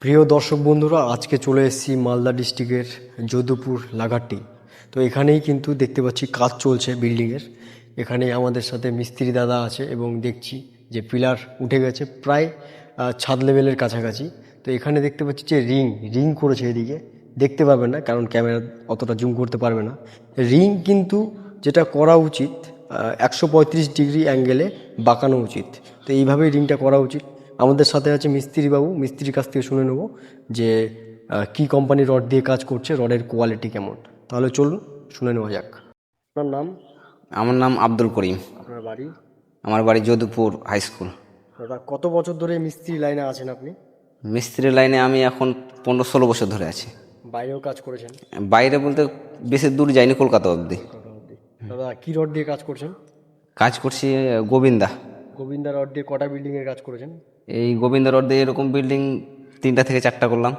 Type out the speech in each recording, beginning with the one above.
প্রিয় দর্শক বন্ধুরা, আজকে চলে এসেছি মালদা ডিস্ট্রিক্টের যদুপুর লাগাটি। তো এখানেই কিন্তু দেখতে পাচ্ছি কাজ চলছে বিল্ডিংয়ের। এখানে আমাদের সাথে মিস্ত্রি দাদা আছে এবং দেখছি যে পিলার উঠে গেছে প্রায় ছাদ লেভেলের কাছাকাছি। তো এখানে দেখতে পাচ্ছি যে রিং করেছে, এদিকে দেখতে পারবেন না কারণ ক্যামেরা অতটা জুম করতে পারবে না। রিং কিন্তু যেটা করা উচিত 135 ডিগ্রি অ্যাঙ্গেলে বাঁকানো উচিত। তো এইভাবেই রিংটা করা উচিত। আমাদের সাথে আছে মিস্ত্রি বাবু, মিস্ত্রির কাছ থেকে শুনে নেব যে কি কোম্পানি রড দিয়ে কাজ করছে, রডের কোয়ালিটি কেমন। তাহলে চলুন শুনে নেওয়া যাক। আপনার নাম? আমার নাম আব্দুল করিম। আপনার বাড়ি? আমার বাড়ি যদুপুর হাই স্কুল। দাদা, কত বছর ধরে মিস্ত্রি লাইনে আছেন আপনি? মিস্ত্রি লাইনে আমি এখন 15-16 বছর ধরে আছি। বাইরেও কাজ করেছেন? বাইরে বলতে বেশি দূর যাইনি, কলকাতা অবধি। কলকাতা অবধি। দাদা, কি রড দিয়ে কাজ করছেন? কাজ করছি গোবিন্দা। গোবিন্দা রড দিয়ে কটা বিল্ডিংয়ের কাজ করেছেন? এই গোবিন্দা রোড দিয়ে এরকম বিল্ডিং 3টা থেকে 4টা করলাম।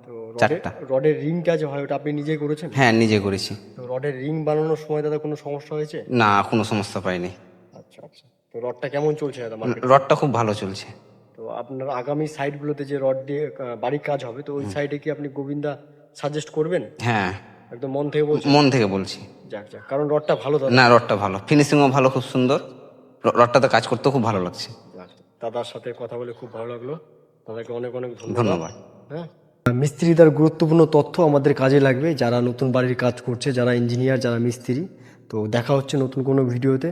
তো 4টা। রডের রিংটা যে হয় ওটা আপনি নিজেই করেছেন? হ্যাঁ, নিজে করেছি। তো রডের রিং বানানোর সময় দাদা কোনো সমস্যা হয়েছে? না, কোনো সমস্যা পাইনি। আচ্ছা আচ্ছা। তো রডটা কেমন চলছে দাদা মার্কেটে? রডটা খুব ভালো চলছে। তো আপনার আগামী সাইডগুলোতে যে রড দিয়ে বাড়ির কাজ হবে, তো ওই সাইডে কি আপনি গোবিন্দা সাজেস্ট করবেন? হ্যাঁ, একদম মন থেকে বলছেন? মন থেকে বলছি। যাক যাক, কারণ রডটা ভালো দাদা। না, রডটা ভালো, ফিনিশিংও ভালো, খুব সুন্দর। রডটাতে কাজ করতেও খুব ভালো লাগছে। যাক, দাদার সাথে কথা বলে খুব ভালো লাগলো। দাদাকে অনেক অনেক ধন্যবাদ। ধন্যবাদ। হ্যাঁ, মিস্ত্রিদের গুরুত্বপূর্ণ তথ্য আমাদের কাজে লাগবে, যারা নতুন বাড়ির কাজ করছে, যারা ইঞ্জিনিয়ার, যারা মিস্ত্রি। তো দেখা হচ্ছে নতুন কোনো ভিডিওতে।